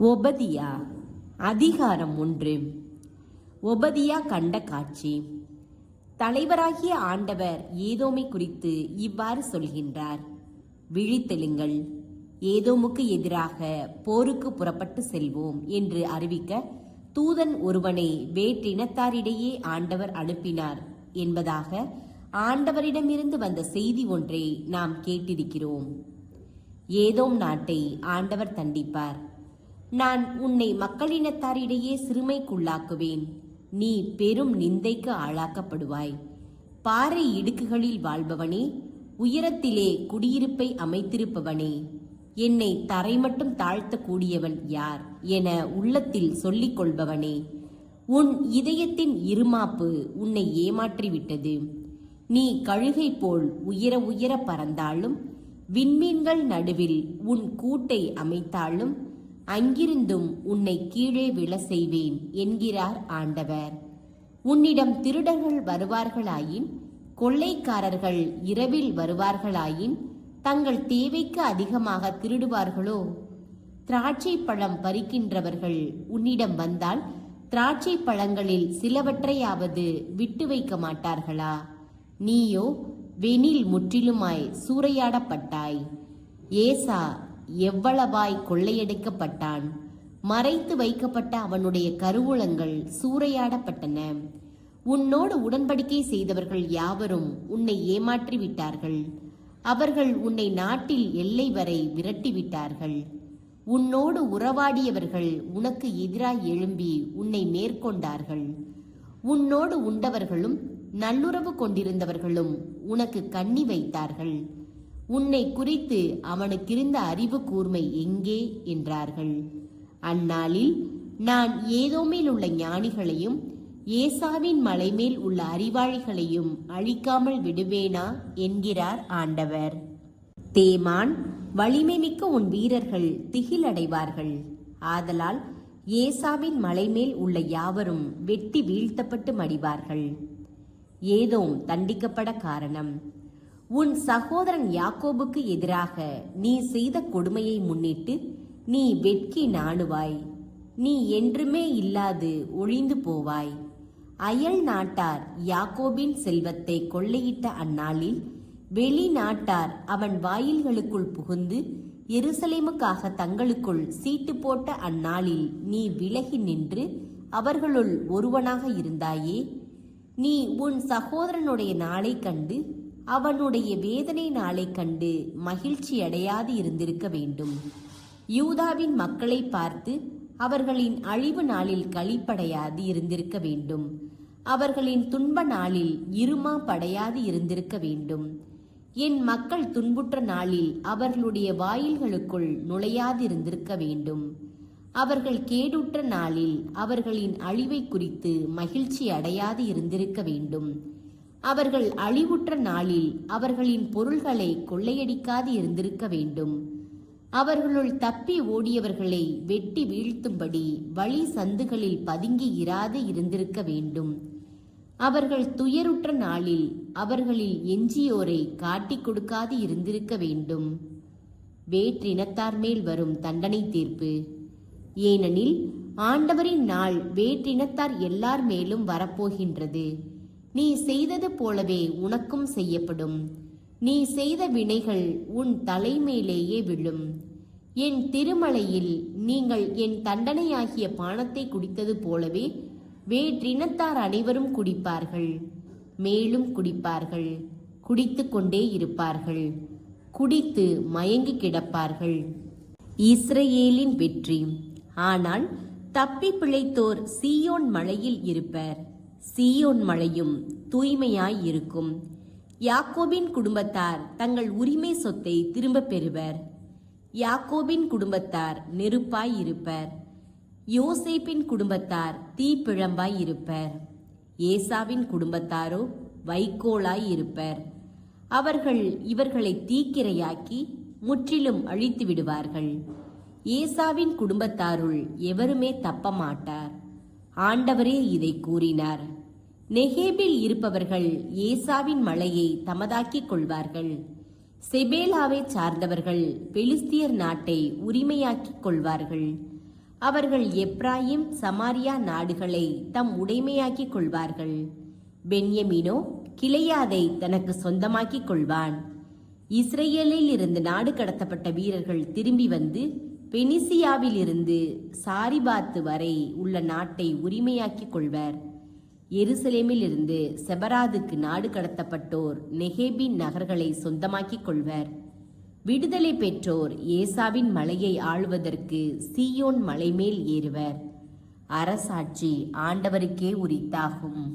ஒபதியா அதிகாரம் 1. ஒபதியா கண்ட காட்சி. தலைவராகிய ஆண்டவர் ஏதோமை குறித்து இவ்வாறு சொல்கின்றார்: விழித்தெழுங்கள், ஏதோமுக்கு எதிராக போருக்கு புறப்பட்டு செல்வோம் என்று அறிவிக்க தூதன் ஒருவனை வேற்றினத்தாரிடையே ஆண்டவர் அனுப்பினார் என்பதாக ஆண்டவரிடமிருந்து வந்த செய்தி ஒன்றை நாம் கேட்டிருக்கிறோம். ஏதோம் நாட்டை ஆண்டவர் தண்டிப்பார். நான் உன்னை மக்களினத்தாரிடையே சிறுமைக்குள்ளாக்குவேன், நீ பெரும் நிந்தைக்கு ஆளாக்கப்படுவாய். பாறை இடுக்குகளில் வாழ்பவனே, உயரத்திலே குடியிருப்பை அமைத்திருப்பவனே, என்னை தரை மட்டும் தாழ்த்தக்கூடியவன் யார் என உள்ளத்தில் சொல்லிக் கொள்பவனே, உன் இதயத்தின் இருமாப்பு உன்னை ஏமாற்றிவிட்டது. நீ கழுகை போல் உயர உயர பறந்தாலும், விண்மீன்கள் நடுவில் உன் கூட்டை அமைத்தாலும், அங்கிருந்தும் உன்னை கீழே விழ செய்வேன் என்கிறார் ஆண்டவர். உன்னிடம் திருடர்கள் வருவார்களாயின், கொள்ளைக்காரர்கள் இரவில் வருவார்களாயின், தங்கள் தேவைக்கு அதிகமாக திருடுவார்களோ? திராட்சை பழம் பறிக்கின்றவர்கள் உன்னிடம் வந்தால் திராட்சை பழங்களில் சிலவற்றையாவது விட்டு வைக்க மாட்டார்களா? நீயோ வெனில் முற்றிலுமாய் சூறையாடப்பட்டாய். ஏசா எவ்வளவாய் கொள்ளையடிக்கப்பட்டான்! மறைத்து வைக்கப்பட்ட அவனுடைய கருவூலங்கள் சூறையாடப்பட்டன. உன்னோடு உடன்படிக்கை செய்தவர்கள் யாவரும் உன்னை ஏமாற்றி விட்டார்கள். அவர்கள் உன்னை நாட்டில் எல்லை வரை விரட்டிவிட்டார்கள். உன்னோடு உறவாடியவர்கள் உனக்கு எதிராய் எழும்பி உன்னை மேற்கொண்டார்கள். உன்னோடு உண்டவர்களும் நல்லுறவு கொண்டிருந்தவர்களும் உனக்கு கண்ணி வைத்தார்கள். உன்னை குறித்து அவனுக்கிருந்த அறிவு கூர்மை எங்கே என்றார்கள். அந்நாளில் நான் ஏதோமில் உள்ள ஞானிகளையும் ஏசாவின் மலைமேல் உள்ள அறிவாளிகளையும் அழிக்காமல் விடுவேனா என்கிறார் ஆண்டவர். தேமான், வலிமை மிக்க உன் வீரர்கள் திகிலடைவார்கள். ஆதலால் ஏசாவின் மலைமேல் உள்ள யாவரும் வெட்டி வீழ்த்தப்பட்டு மடிவார்கள். ஏதோம் தண்டிக்கப்பட காரணம். உன் சகோதரன் யாக்கோபுக்கு எதிராக நீ செய்த கொடுமையை முன்னிட்டு நீ வெட்கி நாணுவாய். நீ என்றுமே இல்லாது ஒழிந்து போவாய். அயல் நாட்டார் யாக்கோபின் செல்வத்தை கொள்ளையிட்ட அந்நாளில் வெளிநாட்டார் அவன் வாயில்களுக்குள் புகுந்து எருசலேமுக்காக தங்களுக்குள் சீட்டு போட்ட அந்நாளில் நீ விலகி நின்று அவர்களுள் ஒருவனாக இருந்தாயே. நீ உன் சகோதரனுடைய நாளை கண்டு அவனுடைய வேதனை நாளை கண்டு மகிழ்ச்சி அடையாது இருந்திருக்க வேண்டும். யூதாவின் மக்களை பார்த்து அவர்களின் அழிவு நாளில் களிப்படையாது இருந்திருக்க வேண்டும். அவர்களின் துன்ப நாளில் இருமா படையாது இருந்திருக்க வேண்டும். என் மக்கள் துன்புற்ற நாளில் அவர்களுடைய வாயில்களுக்குள் நுழையாது இருந்திருக்க வேண்டும். அவர்கள் கேடுற்ற நாளில் அவர்களின் அழிவை குறித்து மகிழ்ச்சி அடையாது இருந்திருக்க வேண்டும். அவர்கள் அழிவுற்ற நாளில் அவர்களின் பொருள்களை கொள்ளையடிக்காது இருந்திருக்க வேண்டும். அவர்களுள் தப்பி ஓடியவர்களை வெட்டி வீழ்த்தும்படி வழி சந்துகளில் பதுங்கி இராது இருந்திருக்க வேண்டும். அவர்கள் துயருற்ற நாளில் அவர்களில் எஞ்சியோரை காட்டிக் கொடுக்காது இருந்திருக்க வேண்டும். வேற்றினத்தார் மேல் வரும் தண்டனை தீர்ப்பு. ஏனெனில் ஆண்டவரின் நாள் வேற்றினத்தார் எல்லார் மேலும் வரப்போகின்றது. நீ செய்தது போலவே உனக்கும் செய்யப்படும். நீ செய்த வினைகள் உன் தலைமேலேயே விழும். என் திருமலையில் நீங்கள் என் தண்டனையாகிய பானத்தை குடித்தது போலவே வேற்றினத்தார் அனைவரும் குடிப்பார்கள். மேலும் குடிப்பார்கள், குடித்து கொண்டே இருப்பார்கள், குடித்து மயங்கி கிடப்பார்கள். இஸ்ரவேலின் வெற்றி. ஆனால் தப்பி பிழைத்தோர் சீயோன் மலையில் இருப்பர். சீயோன் மலையும் தூய்மையாய் இருக்கும். யாக்கோபின் குடும்பத்தார் தங்கள் உரிமை சொத்தை திரும்ப பெறுவர். யாக்கோபின் குடும்பத்தார் நெருப்பாய் இருப்பர். யோசேப்பின் குடும்பத்தார் தீப்பிழம்பாய் இருப்பர். ஏசாவின் குடும்பத்தாரோ வைக்கோலாய் இருப்பர். அவர்கள் இவர்களை தீக்கிரையாக்கி முற்றிலும் அழித்து விடுவார்கள். ஏசாவின் குடும்பத்தாருள் எவருமே தப்ப மாட்டார். ஆண்டவரே இதை கூறினார். நெகேபில் இருப்பவர்கள் ஏசாவின் மலையை தமதாக்கிக் கொள்வார்கள். செபேலாவை சார்ந்தவர்கள் பெலிஸ்தியர் நாட்டை உரிமையாக்கிக் கொள்வார்கள். அவர்கள் எப்ராயிம் சமாரியா நாடுகளை தம் உடைமையாக்கிக் கொள்வார்கள். பென்யமீனோ கிளையாதை தனக்கு சொந்தமாக்கிக் கொள்வான். இஸ்ரேலில் இருந்து நாடு கடத்தப்பட்ட வீரர்கள் திரும்பி வந்து பெனிசியாவில் இருந்து சாரிபாத்து வரை உள்ள நாட்டை உரிமையாக்கிக் கொள்வர். எருசலேமில் இருந்து செபராதுக்கு நாடு கடத்தப்பட்டோர் நெகேபின் நகர்களை சொந்தமாக்கிக் கொள்வர். விடுதலை பெற்றோர் ஏசாவின் மலையை ஆளுவதற்கு சீயோன் மலை மேல் ஏறுவர். அரசாட்சி ஆண்டவருக்கே உரித்தாகும்.